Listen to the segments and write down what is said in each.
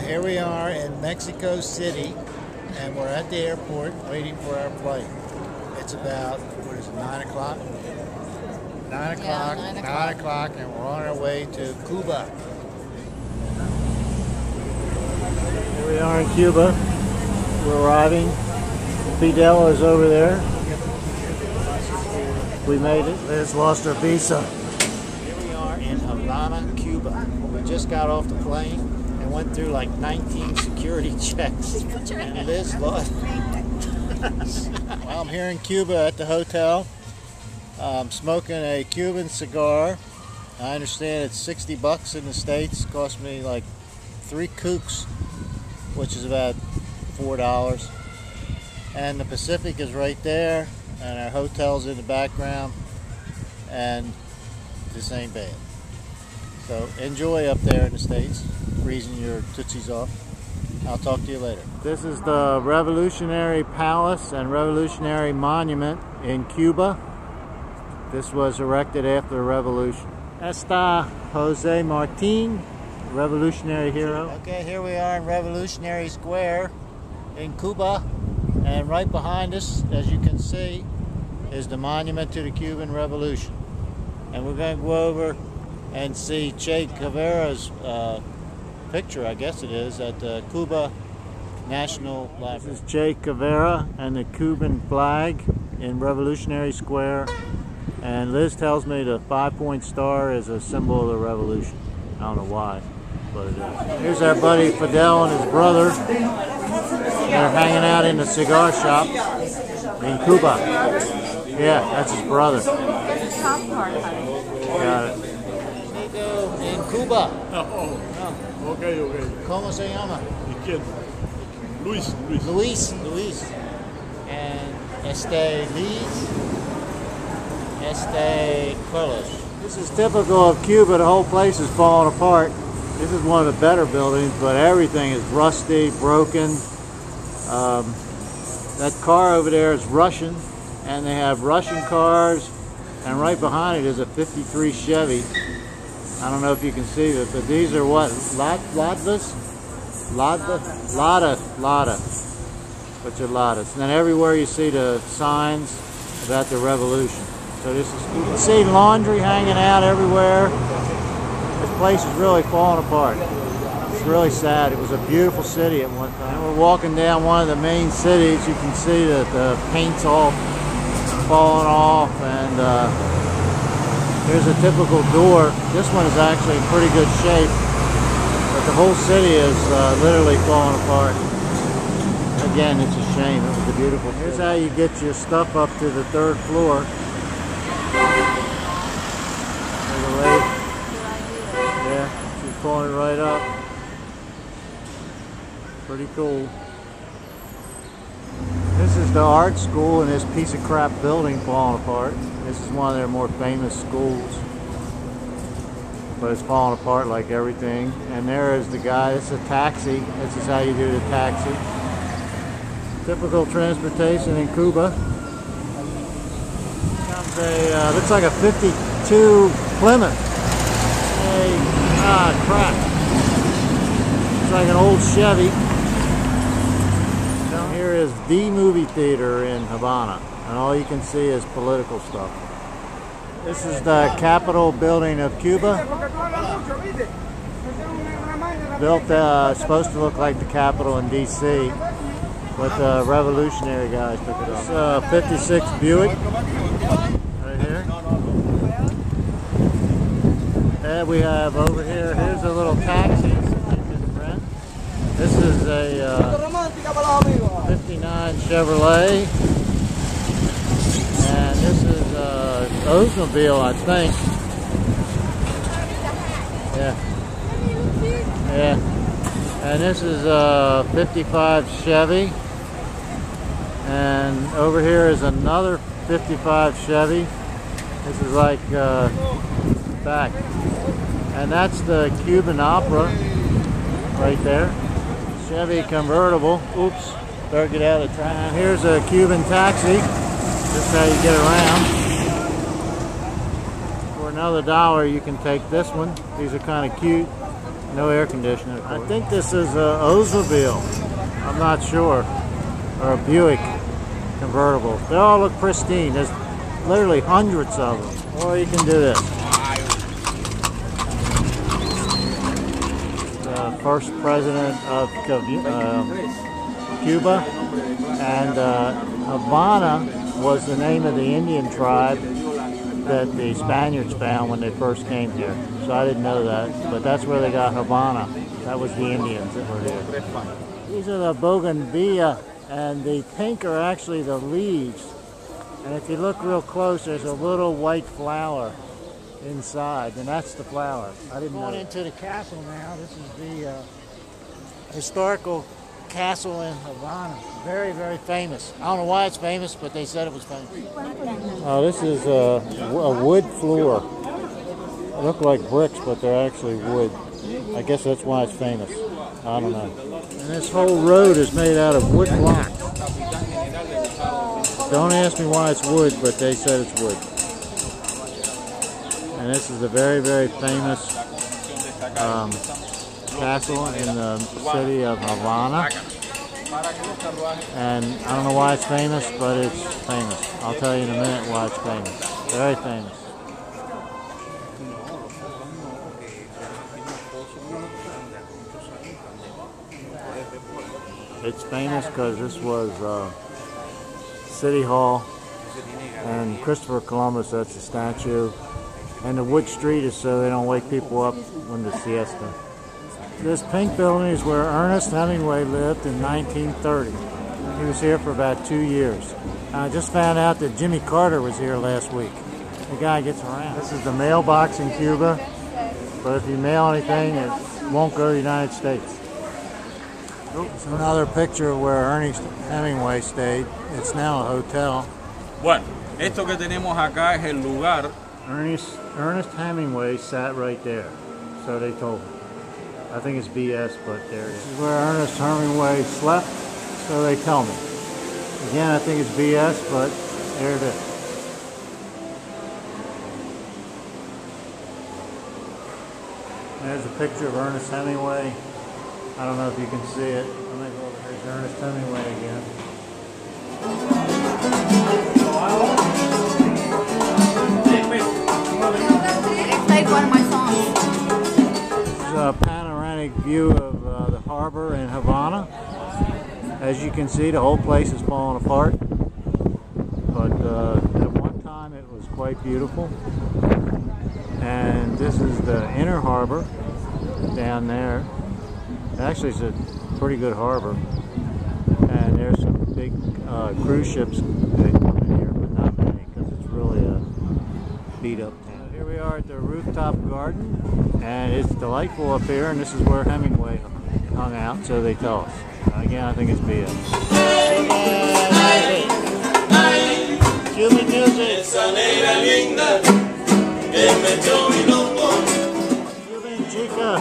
Here we are in Mexico City, and we're at the airport waiting for our flight. It's about, what is it, 9 o'clock? 9 o'clock, Yeah, 9 o'clock, and we're on our way to Cuba. Here we are in Cuba. We're arriving. Fidel is over there. We made it. Liz lost her visa. Here we are in Havana, Cuba. We just got off the plane and went through like 19 security checks. And Liz lost. Well, I'm here in Cuba at the hotel. I'm smoking a Cuban cigar. I understand it's 60 bucks in the States. It cost me like 3 kooks, which is about $4. And the Pacific is right there, and our hotel's in the background, and this ain't bad. So enjoy up there in the States, freezing your tootsies off. I'll talk to you later. This is the Revolutionary Palace and Revolutionary Monument in Cuba. This was erected after the revolution. Está Jose Martin, revolutionary hero. Okay, here we are in Revolutionary Square in Cuba. And right behind us, as you can see, is the monument to the Cuban Revolution. And we're going to go over and see Che Guevara's picture, I guess it is, at the Cuba National Library. This is Che Guevara and the Cuban flag in Revolutionary Square. And Liz tells me the 5-point star is a symbol of the revolution. I don't know why, but it is. Here's our buddy Fidel and his brother. They're hanging out in the cigar shop in Cuba. Yeah, that's his brother. Got it. In Cuba. Oh, okay, okay. ¿Cómo se llama? Luis. Luis. And Carlos. This is typical of Cuba. The whole place is falling apart. This is one of the better buildings, but everything is rusty, broken. That car over there is Russian, and they have Russian cars, and right behind it is a 53 Chevy. I don't know if you can see it, but these are what? Ladas? Lada. Which are Ladas. And then everywhere you see the signs about the revolution. So this is, you can see laundry hanging out everywhere. This place is really falling apart. It's really sad. It was a beautiful city at one time. We're walking down one of the main cities. You can see that the paint's all falling off, and here's a typical door. This one is actually in pretty good shape, but the whole city is literally falling apart. Again, it's a shame. It was a beautiful city. Here's how you get your stuff up to the 3rd floor. There's a lady. Yeah, she's pulling it right up. Pretty cool. This is the art school, and this piece of crap building falling apart. This is one of their more famous schools, but it's falling apart like everything. And there is the guy. It's a taxi. This is how you do the taxi. Typical transportation in Cuba. Comes a looks like a 52 Plymouth. Crap. It's like an old Chevy. Down here is the movie theater in Havana, and all you can see is political stuff. This is the Capitol building of Cuba. Built, supposed to look like the Capitol in D.C., but the revolutionary guys took it off. 56 Buick, right here. And we have over here, here's a little taxi you can rent. This is a 59 Chevrolet, and this is an Oldsmobile, I think. Yeah. And this is a 55 Chevy. And over here is another 55 Chevy. This is like back. And that's the Cuban Opera right there. Chevy convertible. Oops, better get out of the train. Here's a Cuban taxi. This is how you get around. For another $1 you can take this one. These are kind of cute. No air conditioner. I think this is a Oldsmobile. I'm not sure. Or a Buick convertible. They all look pristine. There's literally hundreds of them. Or you can do this. The first president of Cuba. And Havana was the name of the Indian tribe that the Spaniards found when they first came here. So I didn't know that, but that's where they got Havana. That was the Indians that were here. These are the bougainvillea, and the pink are actually the leaves. And if you look real close, there's a little white flower inside, and that's the flower. I didn't know. Going into the castle now. This is the historical castle in Havana. Very, very famous. I don't know why it's famous, but they said it was famous. Oh, this is a wood floor. They look like bricks, but they're actually wood. I guess that's why it's famous. I don't know. And this whole road is made out of wood blocks. Don't ask me why it's wood, but they said it's wood. And this is a very, very famous castle in the city of Havana. And I don't know why it's famous, but it's famous. I'll tell you in a minute why it's famous. Very famous. It's famous because this was City Hall, and Christopher Columbus, that's the statue. And the wood street is so they don't wake people up when the siesta. This pink building is where Ernest Hemingway lived in 1930. He was here for about 2 years. I just found out that Jimmy Carter was here last week. The guy gets around. This is the mailbox in Cuba, but if you mail anything, it won't go to the United States. It's another picture of where Ernest Hemingway stayed. It's now a hotel. Bueno, esto que tenemos acá es el lugar. Ernest Hemingway sat right there, so they told me. I think it's BS, but there it is. This is where Ernest Hemingway slept, so they tell me. Again, I think it's BS, but there it is. There's a picture of Ernest Hemingway. I don't know if you can see it. I'm going to go over here. There's Ernest Hemingway again. It's like one of my songs. This is a panoramic view of the harbor in Havana. As you can see, the whole place is falling apart. But at one time it was quite beautiful. And this is the inner harbor down there. Actually, it's a pretty good harbor, and there's some big cruise ships that come in here, but not many because it's really a beat-up town. Here we are at the rooftop garden, and it's delightful up here, and this is where Hemingway hung out, so they tell us. Again, I think it's BS. Cuban music. Cuban chica.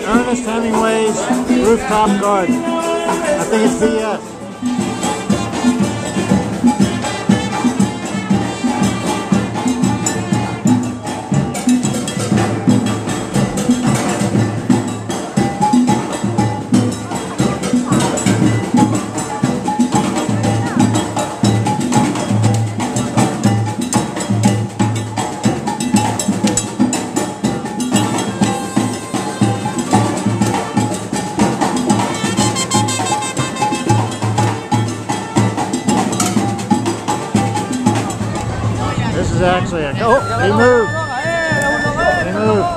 Ernest Hemingway's rooftop garden. I think it's BS. This is actually a... Oh, he moved. He moved.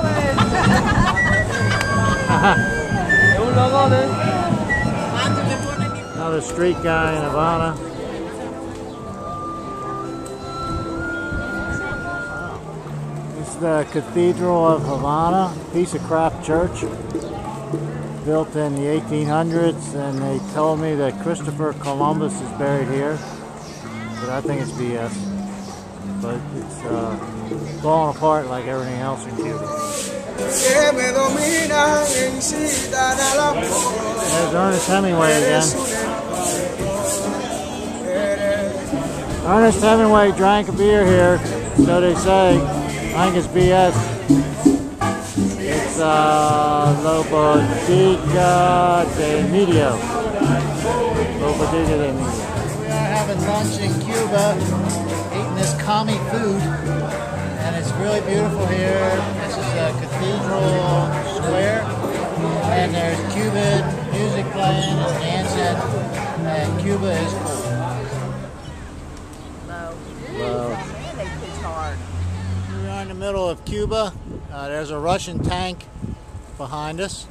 Another street guy in Havana. This is the Cathedral of Havana, piece of crap church. Built in the 1800s, and they told me that Christopher Columbus is buried here. But I think it's BS. But it's falling apart like everything else in Cuba. There's Ernest Hemingway again. Ernest Hemingway drank a beer here, so they say. I think it's BS. It's La Bodega de Medio. La Bodega de Medio. We are having lunch in Cuba, eating this commie food, and it's really beautiful here. This is a cathedral square, and there's Cuban music playing and dancing, and Cuba is cool. Low. We are in the middle of Cuba. There's a Russian tank behind us.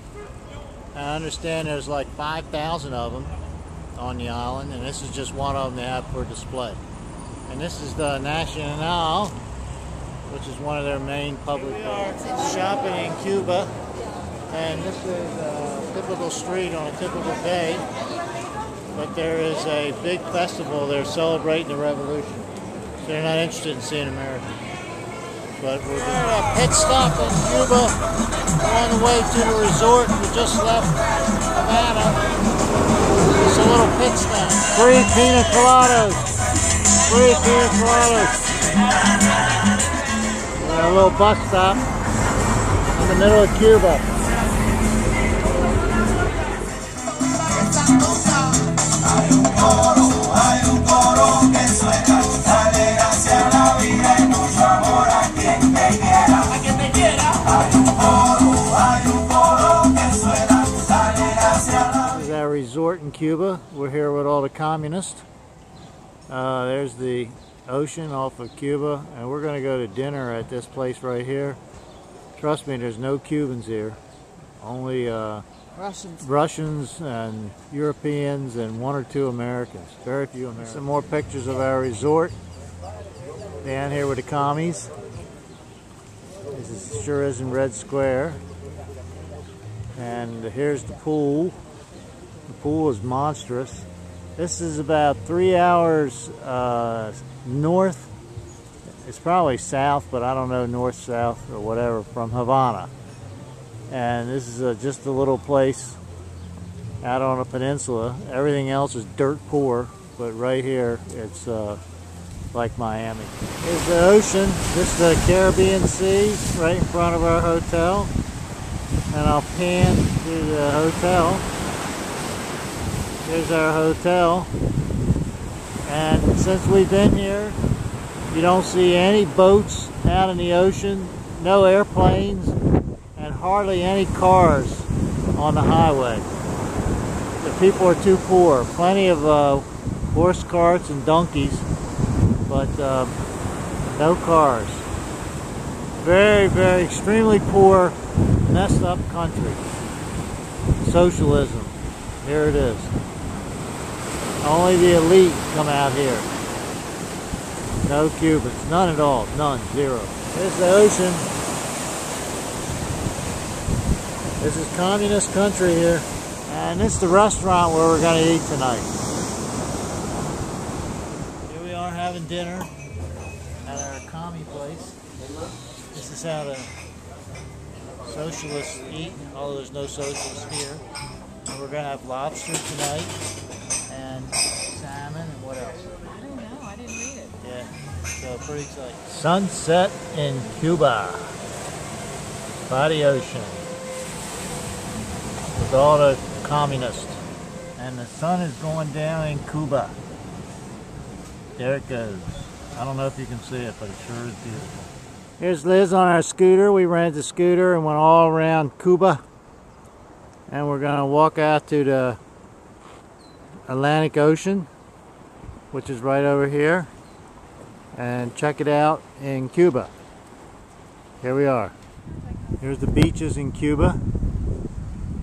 I understand there's like 5,000 of them on the island, and this is just one of them they have for display. And this is the Nacional, which is one of their main public shopping in Cuba. And this is a typical street on a typical day. But there is a big festival. They're celebrating the revolution. So they're not interested in seeing America. But we're doing a pit stop in Cuba. We're on the way to the resort. We just left Havana. It's a little pit stop. Free pina coladas. Free pina coladas. We're at a little bus stop in the middle of Cuba. This is our resort in Cuba. We're here with all the communists. There's the ocean off of Cuba, and we're going to go to dinner at this place right here. Trust me, there's no Cubans here. Only Russians and Europeans and one or two Americans. Very few Americans. Some more pictures of our resort. Down here with the commies. This sure is in Red Square. And here's the pool. The pool is monstrous. This is about 3 hours north. It's probably south, but I don't know, north-south or whatever, from Havana. And this is just a little place out on a peninsula. Everything else is dirt poor, but right here it's like Miami. Here's the ocean. This is the Caribbean Sea right in front of our hotel. And I'll pan to the hotel. Here's our hotel. And since we've been here, you don't see any boats out in the ocean, no airplanes, and hardly any cars on the highway. The people are too poor. Plenty of horse carts and donkeys, but no cars. Very, very extremely poor, messed up country. Socialism. Here it is. Only the elite come out here. No Cubans. None at all. None. Zero. Here's the ocean. This is communist country here. And this is the restaurant where we're going to eat tonight. Here we are having dinner at our commie place. This is how the socialists eat, although there's no socialists here. And we're going to have lobster tonight, and salmon, and what else? I don't know. I didn't read it. Yeah, so pretty exciting. Sunset in Cuba by the ocean with all the communists. And the sun is going down in Cuba. There it goes. I don't know if you can see it, but it sure is beautiful. Here's Liz on our scooter. We rented the scooter and went all around Cuba. And we're going to walk out to the Atlantic Ocean, which is right over here, and check it out in Cuba. Here we are. Here's the beaches in Cuba.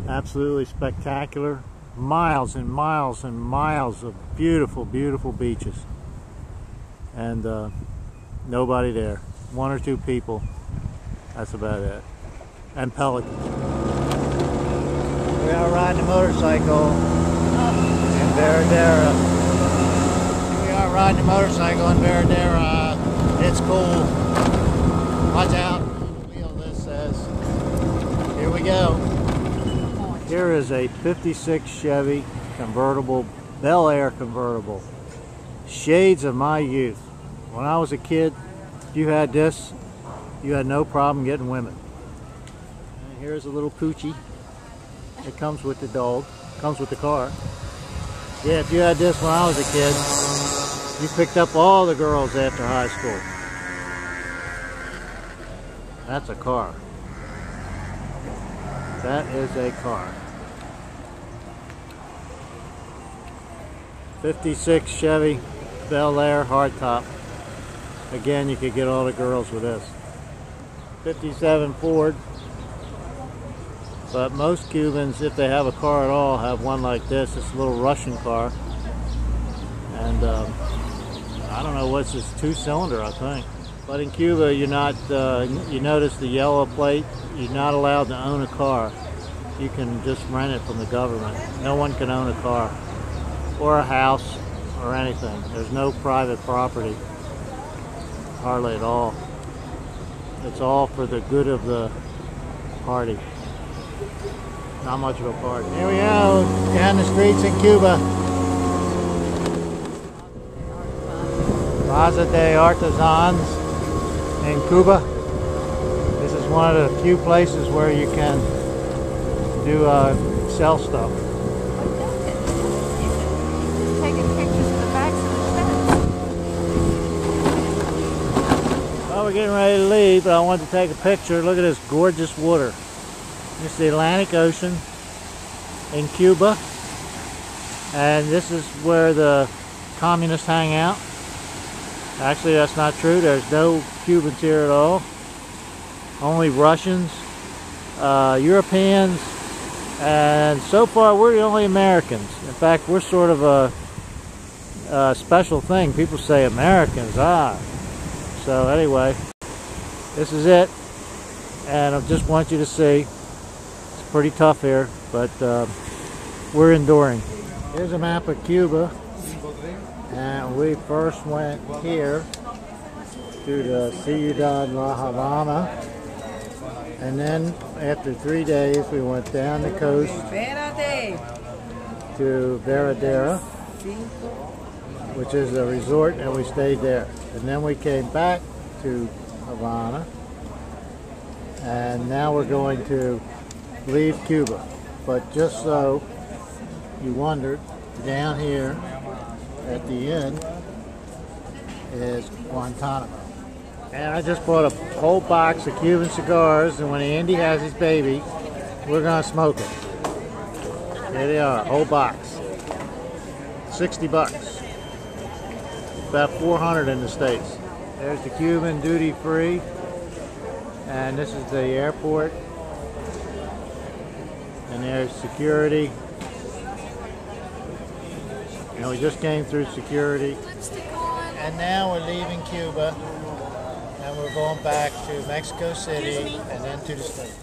Absolutely spectacular. Miles and miles and miles of beautiful, beautiful beaches. And nobody there. One or two people. That's about it. And pelicans. We are riding a motorcycle in Veradera. We are riding a motorcycle in Veradera. It's cool. Watch out. Wheel, this says. Here we go. Here is a 56 Chevy convertible, Bel Air convertible. Shades of my youth. When I was a kid, if you had this, you had no problem getting women. And here's a little coochie. It comes with the dog, comes with the car. Yeah, if you had this when I was a kid, you picked up all the girls after high school. That's a car. That is a car. 56 Chevy Bel Air hardtop. Again, you could get all the girls with this. 57 Ford. But most Cubans, if they have a car at all, have one like this. It's a little Russian car. And I don't know what's this, 2-cylinder, I think. But in Cuba, you're not, you notice the yellow plate, you're not allowed to own a car. You can just rent it from the government. No one can own a car or a house or anything. There's no private property, hardly at all. It's all for the good of the party. Not much of a party. Here we go, down the streets in Cuba. Plaza de Artisans in Cuba. This is one of the few places where you can do sell stuff. Taking pictures of the backs of the sheds. Well, we're getting ready to leave, but I wanted to take a picture. Look at this gorgeous water. It's the Atlantic Ocean in Cuba, and this is where the communists hang out. Actually, that's not true. There's no Cubans here at all. Only Russians, Europeans, and so far we're the only Americans. In fact, we're sort of a special thing. People say Americans, So anyway, this is it, and I just want you to see. It's pretty tough here, but we're enduring. Here's a map of Cuba. And we first went here to the Ciudad La Habana, and then after 3 days we went down the coast to Veradera, which is a resort, and we stayed there. And then we came back to Havana, and now we're going to leave Cuba. But just so you wondered, down here at the end is Guantanamo. And I just bought a whole box of Cuban cigars, and when Andy has his baby, we're gonna smoke it. There they are, whole box. 60 bucks. About 400 in the States. There's the Cuban duty free, and this is the airport. And there's security. And we just came through security. And now we're leaving Cuba, and we're going back to Mexico City and then to the States.